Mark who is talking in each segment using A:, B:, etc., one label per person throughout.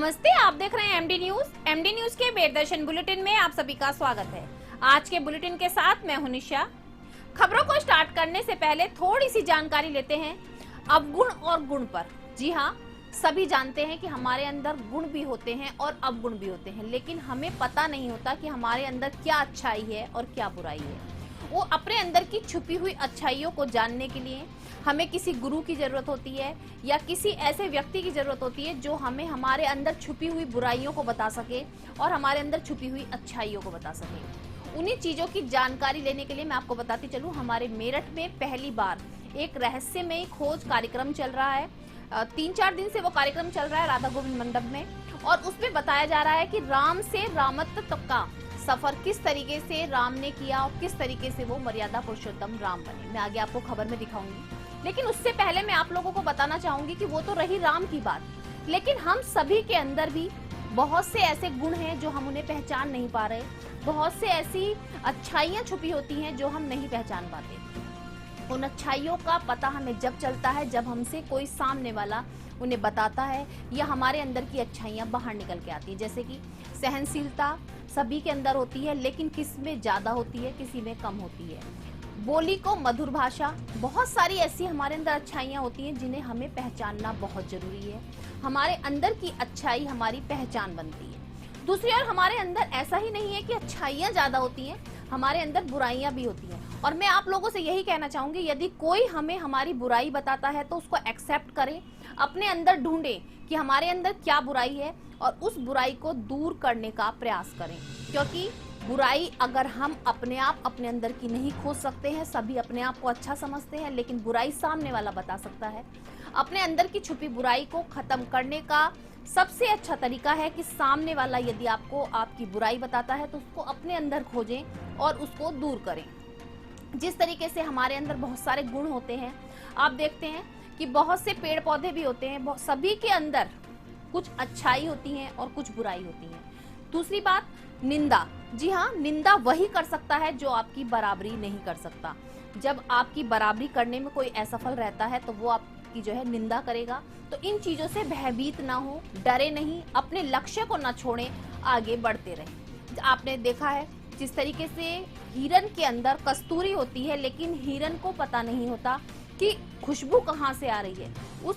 A: नमस्ते, आप देख रहे हैं एमडी न्यूज। एमडी न्यूज के बेरदर्शन बुलेटिन में आप सभी का स्वागत है। आज के बुलेटिन के साथ मैं हूं निशा। खबरों को स्टार्ट करने से पहले थोड़ी सी जानकारी लेते हैं अवगुण और गुण पर। जी हाँ, सभी जानते हैं कि हमारे अंदर गुण भी होते हैं और अवगुण भी होते हैं, लेकिन हमें पता नहीं होता कि हमारे अंदर क्या अच्छाई है और क्या बुराई है। वो अपने अंदर की छुपी हुई अच्छाइयों को जानने के लिए हमें किसी गुरु की जरूरत होती है या किसी ऐसे व्यक्ति की जरूरत होती है जो हमें हमारे अंदर छुपी हुई बुराइयों को बता सके और हमारे अंदर छुपी हुई अच्छाइयों को बता सके। उन्हीं चीजों की जानकारी लेने के लिए मैं आपको बताती चलूं, हमारे मेरठ में पहली बार एक रहस्यमय खोज कार्यक्रम चल रहा है। 3-4 दिन से वो कार्यक्रम चल रहा है राधा गोविंद मंडप में, और उसमें बताया जा रहा है कि राम से रामत्व तक का सफर किस तरीके से राम ने किया और किस तरीके से वो मर्यादा पुरुषोत्तम राम बने। मैं आगे आपको खबर में दिखाऊंगी, लेकिन उससे पहले मैं आप लोगों को बताना चाहूंगी कि वो तो रही राम की बात, लेकिन हम सभी के अंदर भी बहुत से ऐसे गुण हैं जो हम उन्हें पहचान नहीं पा रहे। बहुत से ऐसी अच्छाइयां छुपी होती हैं जो हम नहीं पहचान पाते। उन अच्छाइयों का पता हमें जब चलता है जब हमसे कोई सामने वाला उन्हें बताता है या हमारे अंदर की अच्छाइयां बाहर निकल के आती है। जैसे कि सहनशीलता सभी के अंदर होती है, लेकिन किसी में ज्यादा होती है, किसी में कम होती है। बोली को मधुर भाषा, बहुत सारी ऐसी हमारे अंदर अच्छाइयां होती हैं जिन्हें हमें पहचानना बहुत जरूरी है। हमारे अंदर की अच्छाई हमारी पहचान बनती है। दूसरी ओर हमारे अंदर ऐसा ही नहीं है कि अच्छाइयां ज्यादा होती हैं, हमारे अंदर बुराइयां भी होती हैं। और मैं आप लोगों से यही कहना चाहूंगी, यदि कोई हमें हमारी बुराई बताता है तो उसको एक्सेप्ट करें, अपने अंदर ढूंढे कि हमारे अंदर क्या बुराई है और उस बुराई को दूर करने का प्रयास करें। क्योंकि बुराई अगर हम अपने आप अपने अंदर की नहीं खोज सकते हैं, सभी अपने आप को अच्छा समझते हैं, लेकिन बुराई सामने वाला बता सकता है। अपने अंदर की छुपी बुराई को खत्म करने का सबसे अच्छा तरीका है कि सामने वाला यदि आपको आपकी बुराई बताता है तो उसको अपने अंदर खोजें और उसको दूर करें। जिस तरीके से हमारे अंदर बहुत सारे गुण होते हैं, आप देखते हैं कि बहुत से पेड़ पौधे भी होते हैं, सभी के अंदर कुछ अच्छाई होती है और कुछ बुराई होती है। दूसरी बात, निंदा। जी हाँ, निंदा वही कर सकता है जो आपकी बराबरी नहीं कर सकता। जब आपकी बराबरी करने में कोई असफल रहता है तो वो आपकी जो है निंदा करेगा। तो इन चीजों से भयभीत ना हो, डरे नहीं, अपने लक्ष्य को ना छोड़ें, आगे बढ़ते रहें। आपने देखा है जिस तरीके से हिरन के अंदर कस्तूरी होती है, लेकिन हिरन को पता नहीं होता कि खुशबू कहाँ से आ रही है। उस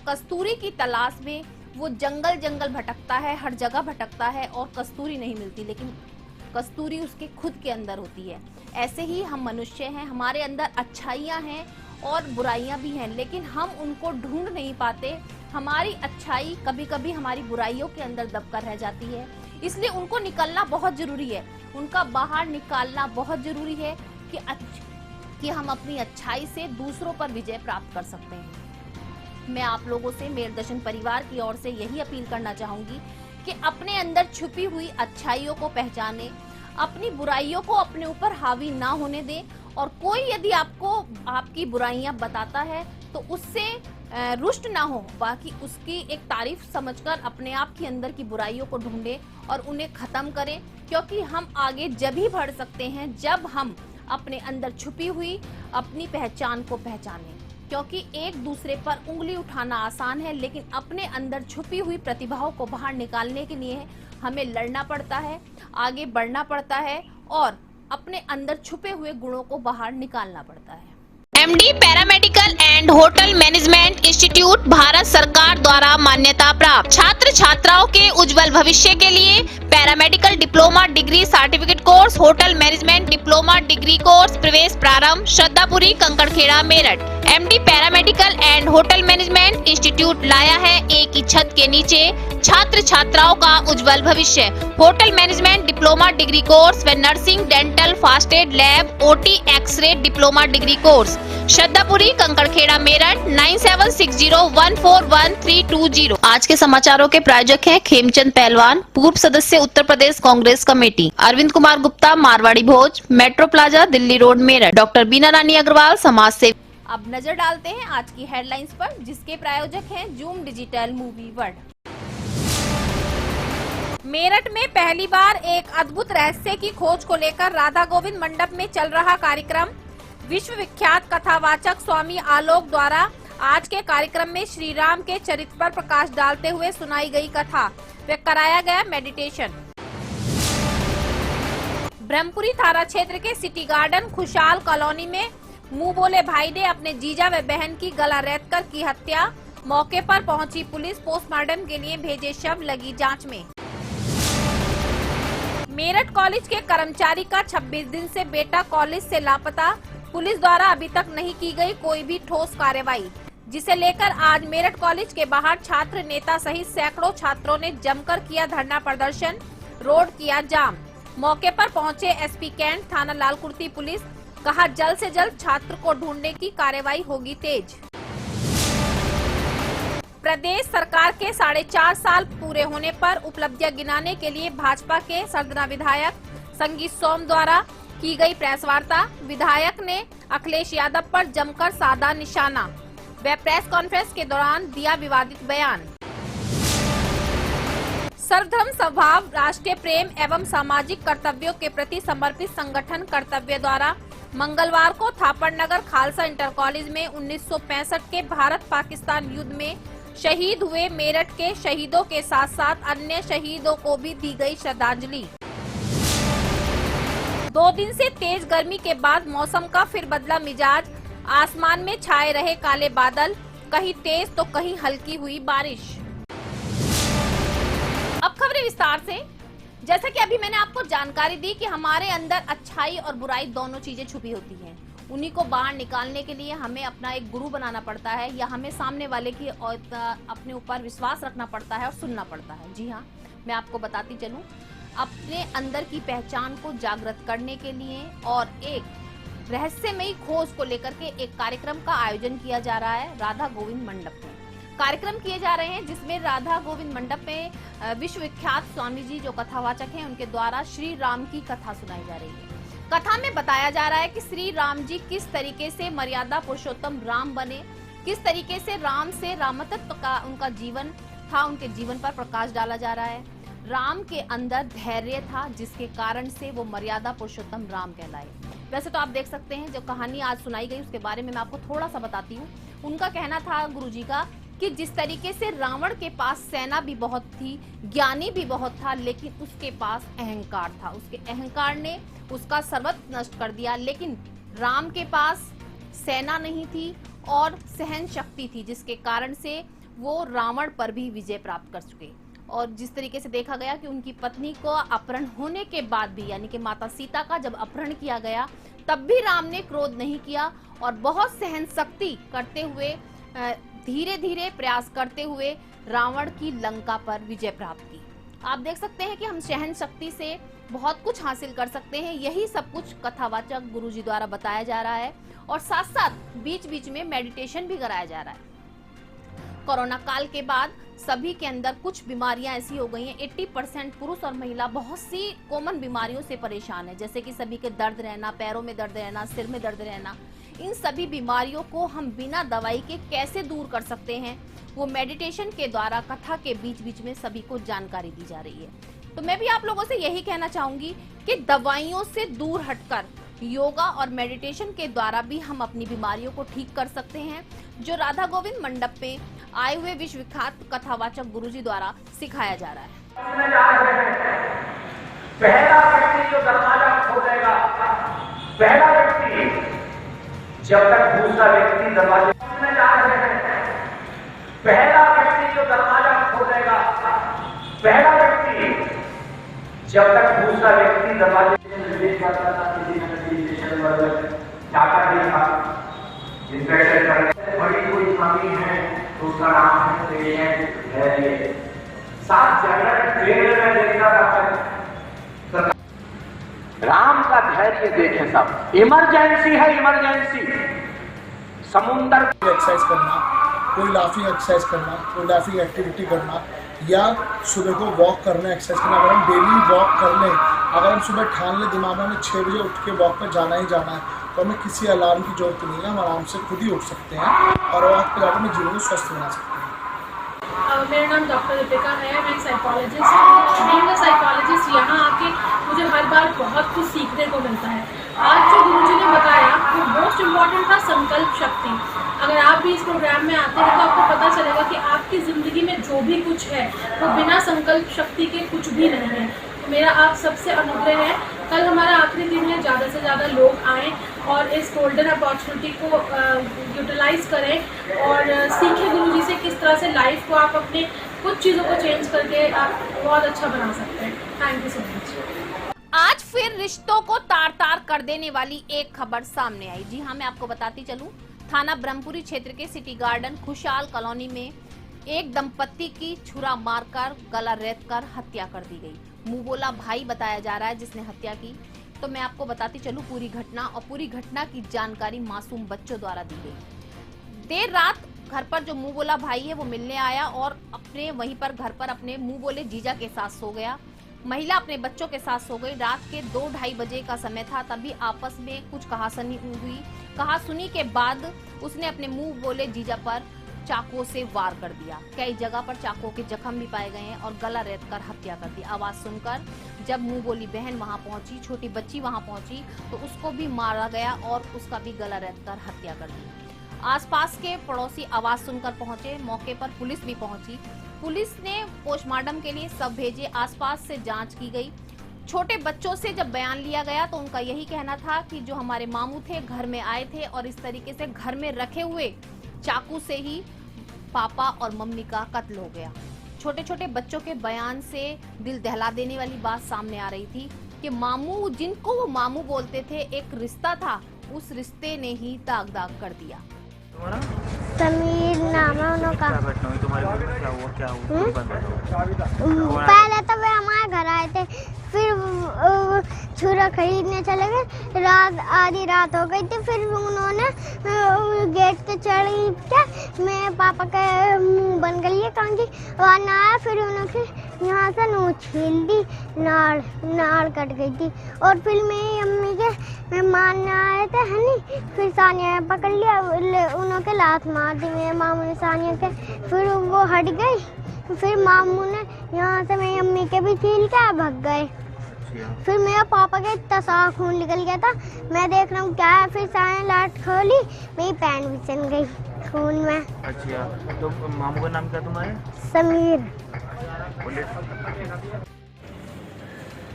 A: कस्तूरी की तलाश में वो जंगल जंगल भटकता है, हर जगह भटकता है और कस्तूरी नहीं मिलती, लेकिन कस्तूरी उसके खुद के अंदर होती है। ऐसे ही हम मनुष्य हैं, हमारे अंदर अच्छाइयां हैं और बुराइयां भी हैं, लेकिन हम उनको ढूंढ नहीं पाते। हमारी अच्छाई कभी कभी हमारी बुराइयों के अंदर दबकर रह जाती है, इसलिए उनको निकलना बहुत जरूरी है, उनका बाहर निकालना बहुत जरूरी है कि हम अपनी अच्छाई से दूसरों पर विजय प्राप्त कर सकते हैं। मैं आप लोगों से, मेरे दर्शन परिवार की ओर से यही अपील करना चाहूंगी कि अपने अंदर छुपी हुई अच्छाइयों को पहचानें, अपनी बुराइयों को अपने ऊपर हावी ना होने दें, और कोई यदि आपको आपकी बुराइयां बताता है तो उससे रुष्ट ना हो, बाकी उसकी एक तारीफ समझकर अपने आप के अंदर की बुराइयों को ढूंढें और उन्हें खत्म करें। क्योंकि हम आगे जब ही बढ़ सकते हैं जब हम अपने अंदर छुपी हुई अपनी पहचान को पहचानें। क्योंकि एक दूसरे पर उंगली उठाना आसान है, लेकिन अपने अंदर छुपी हुई प्रतिभाओं को बाहर निकालने के लिए हमें लड़ना पड़ता है, आगे बढ़ना पड़ता है और अपने अंदर छुपे हुए गुणों को बाहर निकालना पड़ता है।
B: MD paramedical and hotel management institute Bharat सरकार द्वारा मान्यता प्राप्त। छात्र छात्राओं के उज्जवल भविष्य के लिए paramedical diploma degree certificate course, hotel management diploma degree course प्रवेश प्रारंभ। Shraddhapuri, Kankarkhera, Meerut. MD paramedical and hotel management institute लाया है एक ही छत के नीचे छात्र छात्राओं का उज्जवल भविष्य। Hotel management diploma degree course व nursing, dental, first aid, lab, OT, x-ray diploma degree course. Shraddhapuri, Kankarkhera, Meerut. 9760141320। आज के समाचारों के प्रायोजक हैं खेमचंद पहलवान, पूर्व सदस्य Uttar Pradesh Congress committee. Arvind Kumar Gupta, Marwari Bhoj, metro plaza, Delhi road, Meerut. Doctor Beena Rani Agarwal, समाज सेवी।
A: अब नजर डालते हैं आज की हेडलाइंस पर, जिसके प्रायोजक हैं zoom digital movie world. Meerut में पहली बार एक अद्भुत रहस्य की खोज को लेकर राधा गोविंद मंडप में चल रहा कार्यक्रम विश्व विख्यात कथावाचक स्वामी आलोक द्वारा आज के कार्यक्रम में श्री राम के चरित्र पर प्रकाश डालते हुए सुनाई गई कथा व कराया गया मेडिटेशन। ब्रह्मपुरी थाना क्षेत्र के सिटी गार्डन खुशहाल कॉलोनी में मुंह बोले भाई ने अपने जीजा व बहन की गला रेतकर की हत्या। मौके पर पहुंची पुलिस, पोस्टमार्टम के लिए भेजे शव, लगी जांच में। मेरठ कॉलेज के कर्मचारी का 26 दिन से बेटा कॉलेज से लापता। पुलिस द्वारा अभी तक नहीं की गई कोई भी ठोस कार्रवाई, जिसे लेकर आज मेरठ कॉलेज के बाहर छात्र नेता सहित सैकड़ों छात्रों ने जमकर किया धरना प्रदर्शन, रोड किया जाम। मौके पर पहुंचे एसपी कैंट थाना लालकुर्ती पुलिस, कहा जल्द से जल्द छात्र को ढूंढने की कार्रवाई होगी तेज। प्रदेश सरकार के 4.5 साल पूरे होने पर उपलब्धियां गिनाने के लिए भाजपा के सरदना विधायक संगीत सोम द्वारा की गई प्रेस वार्ता। विधायक ने अखिलेश यादव पर जमकर साधा निशाना व प्रेस कॉन्फ्रेंस के दौरान दिया विवादित बयान। सर्वधर्म स्वभाव, राष्ट्रीय प्रेम एवं सामाजिक कर्तव्यों के प्रति समर्पित संगठन कर्तव्य द्वारा मंगलवार को थापड़नगर खालसा इंटर कॉलेज में 1965 के भारत पाकिस्तान युद्ध में शहीद हुए मेरठ के शहीदों के साथ साथ अन्य शहीदों को भी दी गई श्रद्धांजलि। 2 दिन से तेज गर्मी के बाद मौसम का फिर बदला मिजाज। आसमान में छाए रहे काले बादल, कहीं तेज तो कहीं हल्की हुई बारिश। अब खबरें विस्तार से। जैसा कि अभी मैंने आपको जानकारी दी कि हमारे अंदर अच्छाई और बुराई दोनों चीजें छुपी होती हैं। उन्हीं को बाहर निकालने के लिए हमें अपना एक गुरु बनाना पड़ता है, या हमें सामने वाले की अपने ऊपर विश्वास रखना पड़ता है और सुनना पड़ता है। जी हाँ, मैं आपको बताती चलूं, अपने अंदर की पहचान को जागृत करने के लिए और एक रहस्यमयी खोज को लेकर के एक कार्यक्रम का आयोजन किया जा रहा है राधा गोविंद मंडप में। कार्यक्रम किए जा रहे हैं जिसमें राधा गोविंद मंडप में विश्वविख्यात स्वामी जी जो कथावाचक हैं उनके द्वारा श्री राम की कथा सुनाई जा रही है। कथा में बताया जा रहा है कि श्री राम जी किस तरीके से मर्यादा पुरुषोत्तम राम बने, किस तरीके से राम से रामतत्व का उनका जीवन था, उनके जीवन पर प्रकाश डाला जा रहा है। राम के अंदर धैर्य था जिसके कारण से वो मर्यादा पुरुषोत्तम राम कहलाए। वैसे तो आप देख सकते हैं जो कहानी आज सुनाई गई उसके बारे में मैं आपको थोड़ा सा बताती हूँ। उनका कहना था गुरुजी का कि जिस तरीके से रावण के पास सेना भी बहुत थी, ज्ञानी भी बहुत था, लेकिन उसके पास अहंकार था। उसके अहंकार ने उसका सर्वस्व नष्ट कर दिया। लेकिन राम के पास सेना नहीं थी और सहन शक्ति थी, जिसके कारण से वो रावण पर भी विजय प्राप्त कर चुके। और जिस तरीके से देखा गया कि उनकी पत्नी को अपहरण होने के बाद भी, यानी कि माता सीता का जब अपहरण किया गया तब भी राम ने क्रोध नहीं किया और बहुत सहन शक्ति करते हुए धीरे धीरे प्रयास करते हुए रावण की लंका पर विजय प्राप्त की। आप देख सकते हैं कि हम सहन शक्ति से बहुत कुछ हासिल कर सकते हैं। यही सब कुछ कथावाचक गुरुजी द्वारा बताया जा रहा है और साथ साथ बीच बीच में मेडिटेशन भी कराया जा रहा है। कोरोना काल के बाद सभी के अंदर कुछ बीमारियां ऐसी हो गई हैं। 80% पुरुष और महिला बहुत सी कॉमन बीमारियों से परेशान है, जैसे कि सभी के दर्द रहना, पैरों में दर्द रहना, सिर में दर्द रहना। इन सभी बीमारियों को हम बिना दवाई के कैसे दूर कर सकते हैं, वो मेडिटेशन के द्वारा कथा के बीच बीच में सभी को जानकारी दी जा रही है। तो मैं भी आप लोगों से यही कहना चाहूंगी कि दवाइयों से दूर हटकर योगा और मेडिटेशन के द्वारा भी हम अपनी बीमारियों को ठीक कर सकते हैं, जो राधा गोविंद मंडप में आए हुए विश्वविख्यात कथावाचक गुरुजी द्वारा सिखाया जा रहा है।
C: पहला व्यक्ति जो दरवाजा खोलेगा, पहला व्यक्ति जब तक दूसरा व्यक्ति दरवाजे में जा रहे हैं, पहला व्यक्ति जो दरवाजा खोलेगा, पहला व्यक्ति जब तक दूसरा व्यक्ति दरवाजे में जाता था, किसी न किसी स्टेशन पर जाता ही था इंस्पेक्शन करने। बड़ी कोई कमी है तो उसका नाम है पेशेंट धैर्य। साथ जगह ट्रेलर में देखता था राम का धैर्य देखें सब। इमरजेंसी है, इमरजेंसी। समुंदर
D: एक्सरसाइज करना, कोई लाफिंग एक्सरसाइज करना, कोई लाफिंग एक्टिविटी करना, या सुबह को वॉक करना, एक्सरसाइज करना। अगर हम डेली वॉक कर लें, अगर हम सुबह ठान लें दिमाग में हमें 6 बजे उठ के वॉक पर जाना ही जाना है, तो हमें किसी अलार्म की जरूरत नहीं है। हम आराम से खुद ही उठ सकते हैं और वॉक पर जाकर अपने जीवन को स्वस्थ बना सकते हैं।
E: मेरा नाम डॉक्टर दीपिका है, मैं साइकोलॉजिस्ट हूँ। बीइंग अ साइकोलॉजिस्ट यहाँ आके मुझे हर बार बहुत कुछ सीखने को मिलता है। आज जो गुरुजी ने बताया वो मोस्ट इम्पॉर्टेंट था संकल्प शक्ति। अगर आप भी इस प्रोग्राम में आते हैं तो आपको पता चलेगा कि आपकी ज़िंदगी में जो भी कुछ है वो बिना संकल्प शक्ति के कुछ भी नहीं है। तो मेरा आप सबसे अनुग्रह है, कल हमारा आखिरी दिन है, ज़्यादा से ज़्यादा लोग आएँ और इस गोल्डन अपॉर्चुनिटी को यूटिलाइज़ करें और सीखें गुरुजी से किस तरह से लाइफ को आप अपने कुछ चीज़ों को चेंज करके आप बहुत अच्छा बना सकते हैं। Thank you so much.
A: आज फिर रिश्तों को तार तार कर देने वाली एक खबर सामने आई। जी हाँ, मैं आपको बताती चलूं, थाना ब्रह्मपुरी क्षेत्र के सिटी गार्डन खुशहाल कॉलोनी में एक दंपत्ति की छुरा मारकर गला रेतकर हत्या कर दी गई। मुंह बोला भाई बताया जा रहा है जिसने हत्या की। तो मैं आपको बताती चलूं पूरी घटना, और पूरी घटना की जानकारी मासूम बच्चों द्वारा दी गई। देर रात घर पर जो मुंह बोला भाई है वो मिलने आया और अपने वहीं पर घर पर अपने मुंह बोले जीजा के साथ सो गया। महिला अपने बच्चों के साथ सो गई। रात के 2-2:30 बजे का समय था, तभी आपस में कुछ कहासुनी हुई। कहासुनी के बाद उसने अपने मुंह बोले जीजा पर चाकुओं से वार कर दिया। कई जगह पर चाकुओं के जख्म भी पाए गए हैं और गला रेतकर हत्या कर दी। आवाज सुनकर जब मुंह बोली बहन वहां पहुंची, छोटी बच्ची वहां पहुंची, तो उसको भी मारा गया और उसका भी गला रेतकर हत्या कर दी। आसपास के पड़ोसी आवाज सुनकर पहुंचे। मौके पर पुलिस भी पहुंची। पुलिस ने पोस्टमार्टम के लिए सब भेजे। आसपास से जांच की गई। छोटे बच्चों से जब बयान लिया गया तो उनका यही कहना था कि जो हमारे मामू थे घर में आए थे और इस तरीके से घर में रखे हुए चाकू से ही पापा और मम्मी का कत्ल हो गया। छोटे छोटे बच्चों के बयान से दिल दहला देने वाली बात सामने आ रही थी कि मामू, जिनको वो मामू बोलते थे, एक रिश्ता था, उस रिश्ते ने ही दाग दाग कर दिया।
F: समीर नाम है उनका।
G: क्या घटना हुई तुम्हारे घर में? क्या हुआ पूरी बात बताओ।
F: पहले तो वे हमारे घर आए थे, फिर छुरा खरीदने चले गए। आधी रात हो गई थी, फिर उन्होंने गेट के चढ़ी के मेरे पापा के मुंह बन गई है कांगी वरना आया। फिर उन्होंने यहाँ से नोच छील दी, नाड़ कट गई थी। और फिर मेरी अम्मी के मारने आए थे हनी, फिर सानिया पकड़ लिया, उन्होंने लात मार दी मेरे मामू ने सानिया के। फिर वो हट गई, फिर मामू ने यहाँ से मेरी अम्मी के भी छील के भाग गए। फिर मेरे पापा के इतना सारा खून निकल गया था, मैं देख रहा हूँ क्या है। फिर सारे लाट खोली, मेरी पैंट भी सन गई खून में।
G: अच्छा, तो मामू का नाम क्या तुम्हारे?
F: समीर।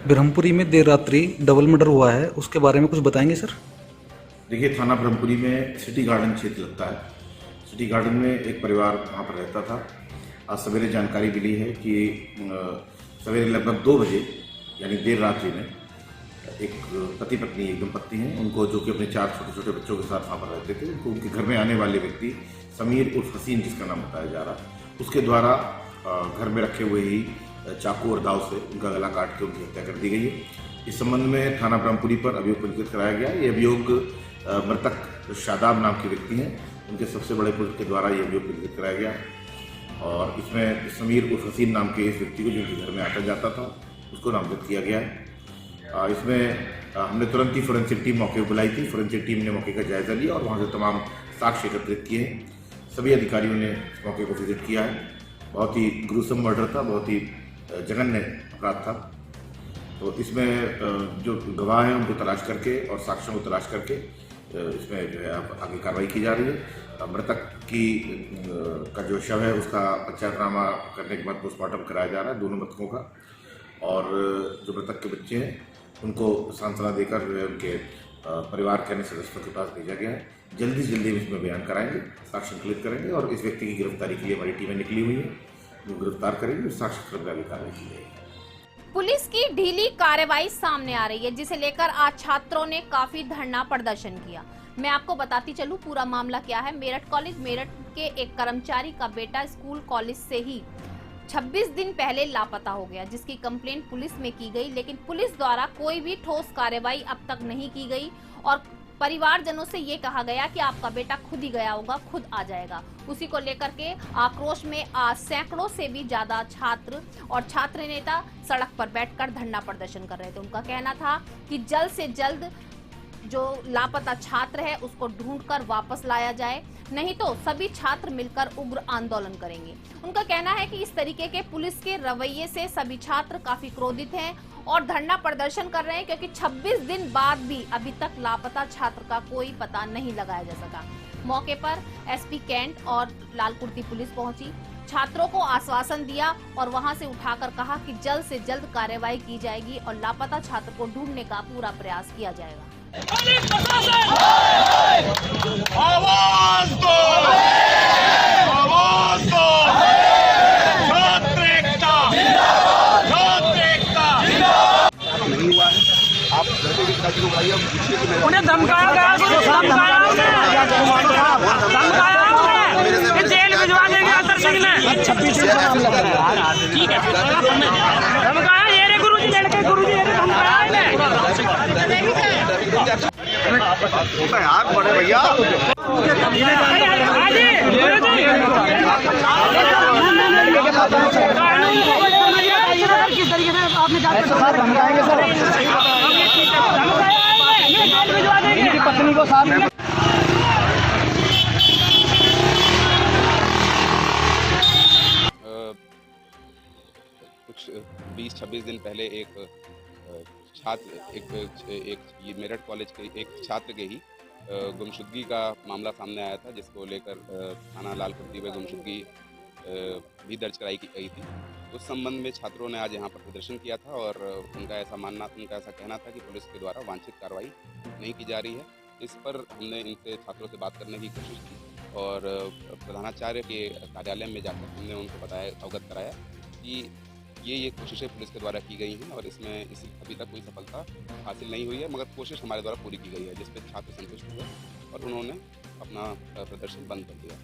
H: ब्रह्मपुरी में देर रात्रि डबल मर्डर हुआ है, उसके बारे में कुछ बताएंगे सर?
I: देखिए, थाना ब्रह्मपुरी में सिटी गार्डन क्षेत्र लगता है। सिटी गार्डन में एक परिवार वहाँ पर रहता था। आज सवेरे जानकारी मिली है कि सवेरे लगभग 2 बजे यानी देर रात्रि में एक पति पत्नी, एक दंपत्ति हैं, उनको जो कि अपने 4 छोटे छोटे बच्चों के साथ वहाँ पर रहते थे, उनको उनके घर में आने वाले व्यक्ति समीर उर्फ हसीन, जिसका नाम बताया जा रहा है, उसके द्वारा घर में रखे हुए ही चाकू और दाव से उनका गला काट के उनकी हत्या कर दी गई है। इस संबंध में थाना ब्रह्मपुरी पर अभियोग पंजीकृत कराया गया। ये अभियोग मृतक शादाब नाम के व्यक्ति हैं, उनके सबसे बड़े पुत्र के द्वारा ये अभियोग पंजीकृत कराया गया। और इसमें समीर उर्फ हसीन नाम के इस व्यक्ति को, जो उनके घर में आता जाता था, उसको नामजद किया गया है। इसमें हमने तुरंत ही फोरेंसिक टीम मौके पर बुलाई थी। फोरेंसिक टीम ने मौके का जायजा लिया और वहाँ से तमाम साक्ष्य एकत्रित किए हैं। सभी अधिकारियों ने इस मौके को विजिट किया है। बहुत ही ग्रूसम मर्डर था, बहुत ही जघन्य अपराध था। तो इसमें जो गवाह हैं उनको तलाश करके और साक्ष्यों को तलाश करके इसमें जो है आगे कार्रवाई की जा रही है। मृतक की का जो शव है उसका पंचायतनामा करने के बाद पोस्टमार्टम कराया जा रहा है दोनों मृतकों का। और जो मृतक के बच्चे हैं उनको सांत्वना देकर उनके परिवार के अन्य सदस्यों के पास भेजा गया है। जल्दी से जल्दी इसमें बयान कराएंगे, साक्ष्य संकलित करेंगे और इस व्यक्ति की गिरफ्तारी के लिए हमारी टीमें निकली हुई है, वो गिरफ्तार करेंगे और साक्ष्य संकलन की कार्रवाई की जाएगी।
A: पुलिस की ढीली कार्रवाई सामने आ रही है, जिसे लेकर आज छात्रों ने काफी धरना प्रदर्शन किया। मैं आपको बताती चलूं पूरा मामला क्या है। मेरठ के एक कर्मचारी का बेटा स्कूल कॉलेज से ही 26 दिन पहले लापता हो गया, जिसकी कंप्लेंट पुलिस में की गई, लेकिन पुलिस द्वारा कोई भी ठोस कार्रवाई अब तक नहीं की गई और परिवारजनों से ये कहा गया कि आपका बेटा खुद ही गया होगा, खुद आ जाएगा। उसी को लेकर के आक्रोश में आज सैकड़ों से भी ज्यादा छात्र और छात्र नेता सड़क पर बैठकर धरना प्रदर्शन कर रहे थे। उनका कहना था कि जल्द से जल्द जो लापता छात्र है उसको ढूंढकर वापस लाया जाए, नहीं तो सभी छात्र मिलकर उग्र आंदोलन करेंगे। उनका कहना है कि इस तरीके के पुलिस के रवैये से सभी छात्र काफी क्रोधित हैं और धरना प्रदर्शन कर रहे हैं, क्योंकि 26 दिन बाद भी अभी तक लापता छात्र का कोई पता नहीं लगाया जा सका। मौके पर एसपी कैंट और लाल कुर्ती पुलिस पहुंची, छात्रों को आश्वासन दिया और वहां से उठाकर कहा कि जल्द से जल्द कार्रवाई की जाएगी और लापता छात्र को ढूंढने का पूरा प्रयास किया जाएगा।
C: आवाज दो, आवाज दो, छात्र एकता, छात्र एकता। नहीं हुआ है, आप लड़के की पिताजी को बुलाइए, पूछिए कि उन्हें धमकाया गया, धमकाया उन्हें, जेल भिजवा देंगे अंदर सिंह ने। 26 ठीक है, धमकाया ये रे गुरुजी, लड़के गुरुजी ने धमकाया इन्हें। यार बड़े भैया किस तरीके से आपने धमकाएंगे सर, पत्नी को साथ
J: कुछ 20-26 दिन पहले एक छात्र ये मेरठ कॉलेज के एक छात्र के ही गुमशुदगी का मामला सामने आया था, जिसको लेकर थाना लाल कुर्ती में गुमशुदगी भी दर्ज कराई गई थी। उस संबंध में छात्रों ने आज यहाँ पर प्रदर्शन किया था और उनका ऐसा कहना था कि पुलिस के द्वारा वांछित कार्रवाई नहीं की जा रही है। इस पर हमने इनसे छात्रों से बात करने की कोशिश की और प्रधानाचार्य के कार्यालय में जाकर हमने उनको बताया, अवगत कराया कि ये कोशिशें पुलिस के द्वारा की गई हैं और इसमें अभी तक कोई सफलता हासिल नहीं हुई है, मगर कोशिश हमारे द्वारा पूरी की गई है, जिस पर छात्र संतुष्ट हुए और उन्होंने अपना प्रदर्शन बंद कर दिया।